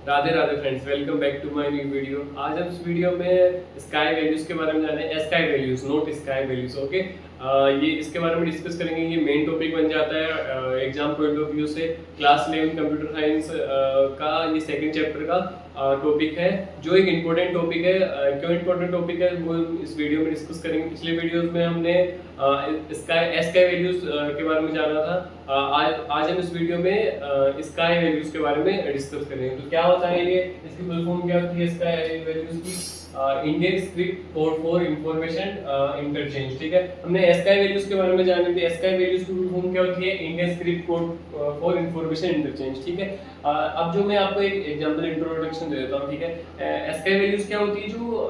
Radhe Radhe friends, welcome back to my new video. आज हम इस वीडियो में स्काई वैल्यूज के बारे में जाने, sky values not sky values. Okay, ये इसके बारे में डिस्कस करेंगे। ये मेन टॉपिक बन जाता है एग्जाम पॉइंट ऑफ व्यू से। क्लास 11 कंप्यूटर साइंस का ये सेकंड चैप्टर का टॉपिक है, जो एक इम्पोर्टेंट टॉपिक है। क्यों इम्पोर्टेंट टॉपिक है वो इस वीडियो में डिस्कस करेंगे। पिछले वीडियोस में हमने स्काई वैल्यूज के बारे में जाना था। आज हम इस वीडियो में स्काई वैल्यूज के बारे में डिस्कस करेंगे। तो क्या होता है ये, इसकी फुल फॉर्म क्या होती है स्काई वैल्यूज की? Indian script code for information interchange. ठीक है, हमने स्काई वैल्यूज के बारे में जाने थे। स्काई वैल्यूज की फुल फॉर्म क्या होती है? Indian script code for information interchange. ठीक है, अब जो मैं आपको एक एग्जांपल इंट्रोडक्शन दे देता हूँ। ठीक है, स्काई वैल्यूज क्या होती है? जो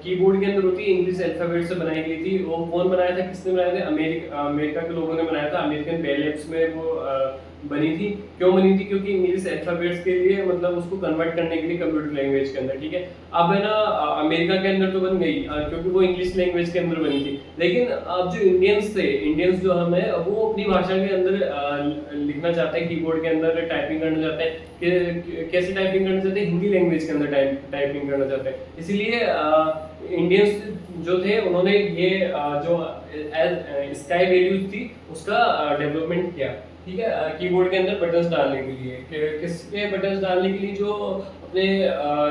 कीबोर्ड के अंदर होती है, इंग्लिश अल्फाबेट से बनाई गई थी। वो कौन बनाया था, किसने बनाया था? अमेरिका के लोगों ने बनाया था। अमेरिकन बेल लैब्स में वो बनी थी। क्यों बनी थी? क्योंकि इंग्लिश अल्फाबेट्स के लिए, मतलब उसको कन्वर्ट करने के लिए कंप्यूटर लैंग्वेज के अंदर। ठीक है, अब है ना, अमेरिका के अंदर तो बन गई क्योंकि वो इंग्लिश लैंग्वेज के अंदर बनी थी। लेकिन अब जो इंडियंस जो हम है, वो अपनी भाषा के अंदर लिखना चाहते हैं, कीबोर्ड के अंदर टाइपिंग करना चाहते हैं। कैसे टाइपिंग करना चाहते हैं? हिंदी लैंग्वेज के अंदर टाइपिंग करना चाहते हैं। इसीलिए इंडियंस जो थे, उन्होंने ये जो स्काई वैल्यूज थी उसका डेवलपमेंट किया। ठीक है, कीबोर्ड के अंदर बटन्स डालने के लिए। किसके बटन्स डालने के लिए? जो अपने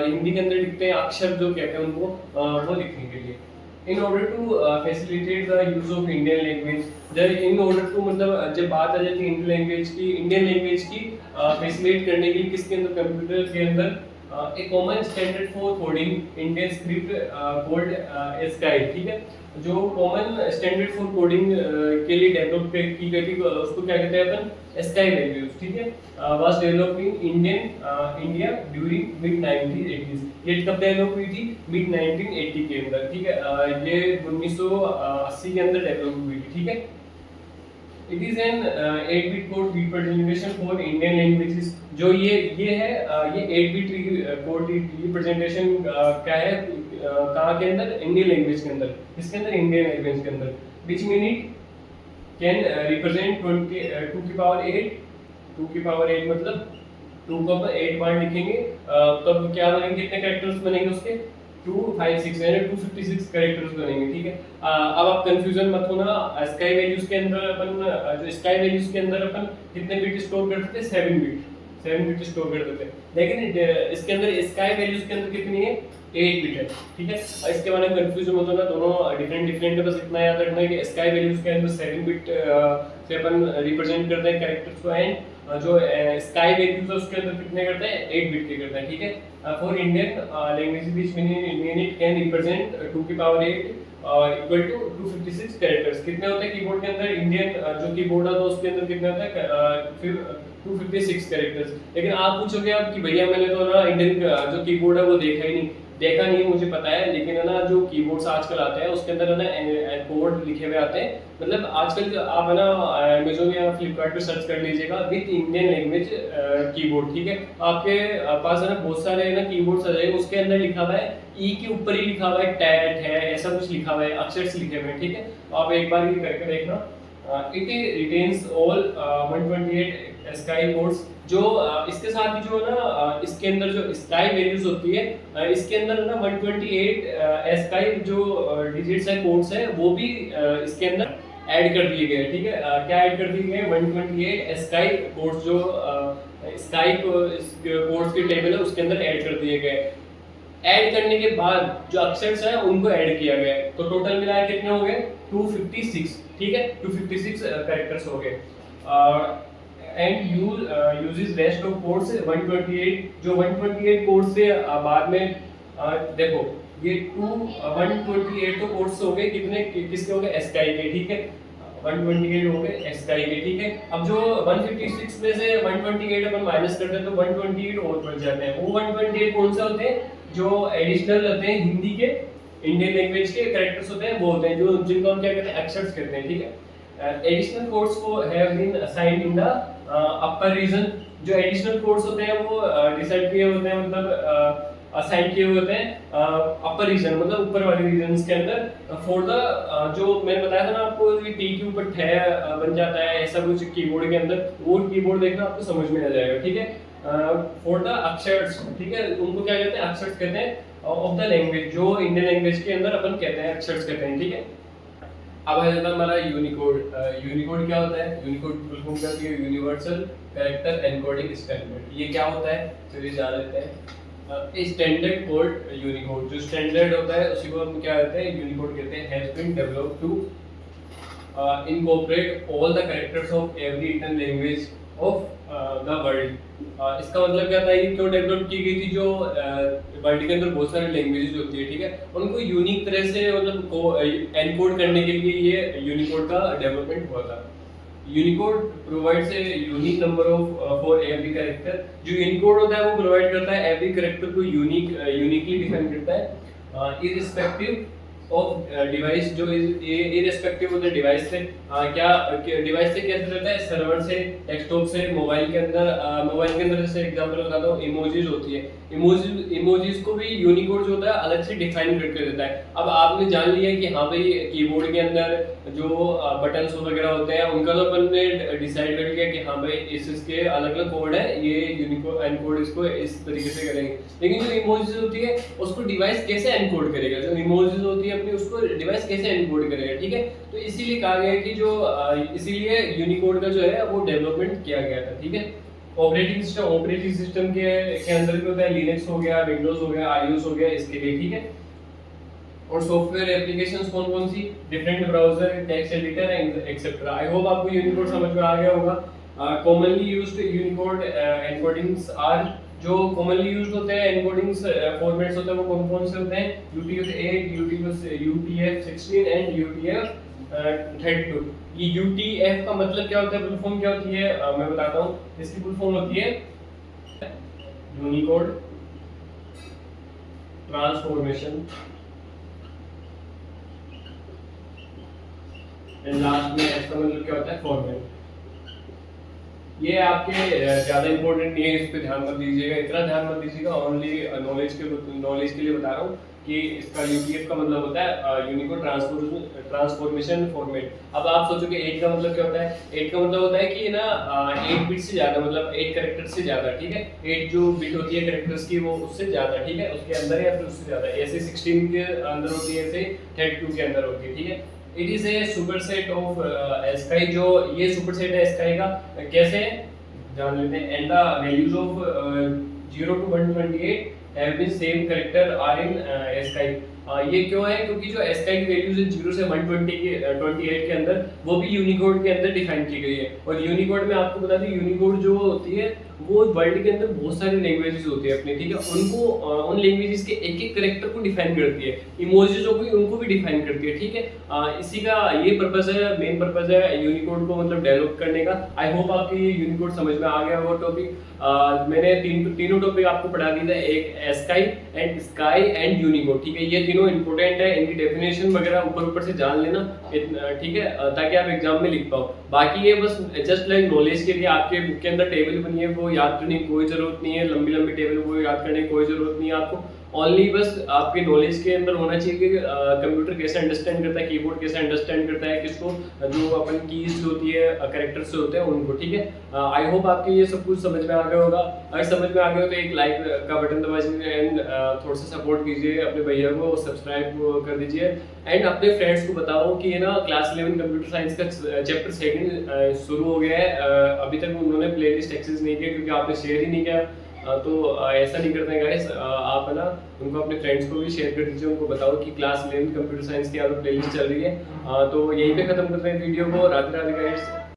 हिंदी के अंदर लिखते हैं अक्षर, जो कहते हैं उनको, वो लिखने के लिए। In order to facilitate the use of Indian language, in order to, मतलब जब बात आ जाती है इंडियन लैंग्वेज की फैसिलिटेट करने के लिए, किसके अंदर? कंप्यूटर के अंदर। A common standard for coding Indian script called ISCII. ठीक है, जो कॉमन स्टैंडर्ड फॉर कोडिंग के लिए डेवलप की गई थी, उसको क्या कहते हैं अपन? Sky values. ठीक है, was developed in India during mid 1980s। ये कब डेवलप हुई थी? मिड 1980 के अंदर। ठीक है, ये 1980 के अंदर डेवलप हुई थी। ठीक है, it is an 8-bit code representation for Indian languages. जो ये है, ये 8-bit कोड रिप्रेजेंटेशन क्या है? कहाँ के अंदर? इंडियन लैंग्वेज के अंदर। किसके अंदर? इंडियन लैंग्वेज के अंदर। Which mean it can represent 2 की पावर 8। 2 की पावर 8 मतलब 2 को अपन 8 बार लिखेंगे, तब क्या बनेंगे? कितने कैरेक्टर्स बनेंगे उसके? 256, यानी 256 कैरेक्टर्स बनेंगे। ठीक है, अब आप कंफ्यूजन मत होना। स्काई वैल्यूज के अंदर अपन, जो स्काई वैल्यूज के अंदर अपन कितने बिट स्टोर करते थे? 7 बिट स्टोर करते थे। लेकिन इसके अंदर स्काई वैल्यूज के अंदर कितनी है? 8 बिट है। ठीक है, और इसके बारे में कंफ्यूजन मत होना। दोनों डिफरेंट है। बस इतना याद रखना है कि स्काई वैल्यूज के अंदर 7 बिट से अपन रिप्रेजेंट करते हैं कैरेक्टर्स को, एंड जो स्काई वैल्यूज है उसके अंदर कितने करते हैं? 8 बिट के करते हैं। ठीक है, for Indian language which mean it can represent 2 की पावर 8 इक्वल टू 256 कैरेक्टर्स। कितने होते हैं कीबोर्ड के अंदर? इंडियन जो कीबोर्ड है तो उसके अंदर कितने होते हैं? फिर 256 कैरेक्टर्स। लेकिन आप पूछोगे अब कि भैया मैंने तो ना इंडियन जो कीबोर्ड है वो देखा नहीं, मुझे पता है। लेकिन है ना, जो कीबोर्ड्स आजकल आते हैं उसके अंदर है ना कोड लिखे हुए आते हैं। मतलब आजकल आप है ना अमेज़न या फ्लिपकार्ट पे सर्च कर लीजिएगा विद इंडियन लैंग्वेज कीबोर्ड। ठीक है, आपके पास है ना बहुत सारे है ना कीबोर्ड्स आ जाएंगे, उसके अंदर लिखा हुआ है, ई के ऊपर ही लिखा हुआ है टैट है, ऐसा कुछ लिखा हुआ है, अक्षर लिखे हुए हैं। ठीक है, तो आप एक बार ये करके देखना। It retains all 128 sky codes. जो इसके साथ ही जो है ना, इसके अंदर जो स्काई वैल्यूज होती है, इसके अंदर ना 128 स्काई जो डिजिट्स है, कोड्स है, वो भी इसके अंदर ऐड कर दिए गए। ठीक है, क्या ऐड कर दिए गए? 128 स्काई कोड्स, जो स्काई कोड्स की टेबल है उसके अंदर ऐड कर दिए गए। ऐड करने के बाद जो अक्षर्स है उनको ऐड किया गया है, तो टोटल मिलाकर कितने हो गए? 256। ठीक है, 256 कैरेक्टर्स हो गए। And uses rest of codes 128, जो 128 कोड्स से बाद में देखो, ये 128 तो कोड्स हो गए, कितने किसके हो गए? स्काई के। ठीक है, 128 हो गए स्काई के। ठीक है, अब जो 156 में से 128 अपन माइनस करते हैं तो 128 और बढ़ जाते हैं। वो 128 कौन से होते हैं? जो एडिशनल होते हैं हिंदी के, इंडियन लैंग्वेज के कैरेक्टर्स होते हैं, वो होते हैं जो जिनको हम क्या कहते हैं? अक्षर्स कहते हैं। ठीक है, एडिशनल कोड्स को have been assigned in the upper region. जो एडिशनल कोड्स होते हैं वो डिसाइड किए होते हैं, मतलब असाइन किए हुए होते हैं अपर रीजन, मतलब ऊपर वाले रीजन्स के अंदर, फॉर द जो मैंने बताया था ना आपको, टी के ऊपर ठे बन जाता है, ऐसा कुछ कीबोर्ड के अंदर, वो कीबोर्ड देखना आपको समझ में आ जाएगा। ठीक है, फॉर द अक्षर्स, ठीक है, उनको क्या कहते हैं, अक्षर्स कहते हैं ऑफ द लैंग्वेज, जो इंडियन लैंग्वेज के अंदर अपन कहते हैं अक्षर्स कहते हैं, ठीक है। अब आ जाता है हमारा यूनिकोड। यूनिकोड क्या होता है, यूनिकोड फुल फॉर्म क्या होती है, यूनिवर्सल कैरेक्टर एनकोडिंग स्टैंडर्ड। ये क्या होता है, चलिए जान लेते हैं। स्टैंडर्ड कोड यूनिकोड, जो स्टैंडर्ड होता है उसी को हम क्या कहते हैं, यूनिकोड कहते हैं। Has been developed to incorporate all the characters of every Indian language of the world। इसका मतलब क्या था, ये क्यों डेवलप की गई थी, जो वर्ल्ड के अंदर बहुत सारी लैंग्वेजेस होती है, ठीक है, उनको यूनिक तरह से मतलब एनकोड करने के लिए ये यूनिकोड का डेवलपमेंट हुआ था। Unicode provides a unique number of for every character. जो यूनिकोड होता है वो प्रोवाइड करता है एवरी कैरेक्टर को यूनिकली डिफाइन करता है, इररिस्पेक्टिव ऑफ डिवाइस, जो इररिस्पेक्टिव ऑफ द डिवाइस से। क्या डिवाइस से कैसे रहता है, सर्वर से, डेस्कटॉप से, मोबाइल के अंदर जैसे एग्जांपल बताता हूँ, इमोजीज होती है, इमोजीज को भी यूनिकोड जो होता है अलग से डिफाइन करके देता है। अब आपने जान लिया कि हाँ भाई कीबोर्ड के अंदर जो बटन्स वगैरह होते हैं उनका तो अपन ने डिसाइड कर लिया कि हाँ भाई इसके अलग अलग कोड है, ये यूनिकोड एनकोड इसको इस तरीके से करेंगे। लेकिन जो इमोजीज होती है उसको डिवाइस कैसे एनकोड करेगा, जो इमोजीज होती है अपनी उसको डिवाइस कैसे एनकोड करेगा, ठीक है। तो इसीलिए कहा गया है कि जो इसीलिए यूनिकोड का जो है वो डेवलपमेंट किया गया था, ठीक है। ऑपरेटिंग सिस्टम के अंदर भी होता है, लिनक्स हो गया, विंडोज हो गया, आईओएस हो गया, इसके लिए, ठीक है। और सॉफ्टवेयर एप्लीकेशंस कौन कौन सी, different browser, text editor etcetera. I hope आपको यूनिकोड समझ में आ गया होगा। Commonly used Unicode encodings are, जो कॉमनली यूज्ड होते हैं एनकोडिंग्स फॉर्मेट्स होते हैं वो कौन कौन से होते हैं, UTF-8, UTF-16 एंड UTF-32। ये UTF का मतलब क्या होता है, फुल फॉर्म क्या होती है, मैं बताता हूँ। इसकी फुल फॉर्म होती है यूनिकोड ट्रांसफॉर्मेशन, एंड लास्ट में एस का मतलब क्या होता है, फॉर्मेट। ये आपके ज्यादा इंपॉर्टेंट नहीं है, इस पे ध्यान मत दीजिएगा, इतना ध्यान मत दीजिएगा, ओनली नॉलेज के लिए बता रहा हूँ कि इसका यूटीएफ का मतलब होता है यूनिकोड ट्रांसफॉर्मेशन फॉर्मेट। अब आप सोचोगे 8 का मतलब क्या होता है, 8 का मतलब होता है कि ना 8 बिट से ज्यादा, मतलब 8 कैरेक्टर से ज्यादा, ठीक है। 8 जो बिट होती है कैरेक्टर्स की वो उससे ज्यादा, ठीक है, उसके अंदर या फिर उससे ज्यादा, ऐसे 16 के अंदर होती है, ऐसे 32 के अंदर होती है, ठीक है। It is a superset of ASCII, जो ये सुपरसेट है एस्काई का, कैसे जान लेते हैं। And the values of 0 to 128 have been same character are in ASCII. ये क्यों है, क्योंकि जो एस्काई की वैल्यूज है 0 से 128 के अंदर वो भी यूनिकोड के अंदर डिफाइन की गई है। और यूनिकोड में आपको बता दें, यूनिकोड जो होती है वो वर्ल्ड के अंदर बहुत सारी लैंग्वेजेस होती है अपनी, ठीक है, उनको उन लैंग्वेजेस के एक एक कैरेक्टर को डिफाइन करती है, इमोजीज को भी उनको भी डिफाइन करती है, ठीक है। इसी का ये पर्पस है, मेन पर्पस है यूनिकोड को मतलब डेवलप करने का। आई होप आपको ये यूनिकोड समझ में आ गया वो टॉपिक। मैंने तीनों टॉपिक आपको पढ़ा दिया था, एक ASCII and sky and Unicode, ठीक है। ये तीनों इंपॉर्टेंट है, इनकी डेफिनेशन वगैरह ऊपर से जान लेना, ठीक है, ताकि आप एग्जाम में लिख पाओ। बाकी ये बस जस्ट लाइक नॉलेज के लिए, आपके बुक के अंदर टेबल बनी है वो याद करने की कोई जरूरत नहीं है, लंबी लंबी टेबल वो याद करने की कोई जरूरत नहीं है आपको। ओनली बस आपके नॉलेज के अंदर होना चाहिए कि कंप्यूटर कैसे अंडरस्टैंड करता है, कीबोर्ड कैसे अंडरस्टैंड करता है, किसको, जो अपन कीज होती है कैरेक्टर्स होते हैं उनको, ठीक है। आई होप आपके ये सब कुछ समझ में आ गया होगा। अगर समझ में आ गया हो तो एक लाइक का बटन दबा दीजिए एंड थोड़ा सा सपोर्ट कीजिए अपने भैया को, सब्सक्राइब कर दीजिए एंड अपने फ्रेंड्स को बताओ कि ये ना क्लास 11 कंप्यूटर साइंस का चैप्टर 2 शुरू हो गया है। अभी तक उन्होंने प्लेलिस्ट एक्सेस नहीं किया क्योंकि आपने शेयर ही नहीं किया। तो ऐसा नहीं करते हैं गाइस, आप है ना उनको अपने फ्रेंड्स को भी शेयर कर दीजिए, उनको बताओ कि क्लास 11 कंप्यूटर साइंस की आप प्लेलिस्ट चल रही है। तो यहीं पे खत्म करते हैं वीडियो को। राधे राधे गाइस।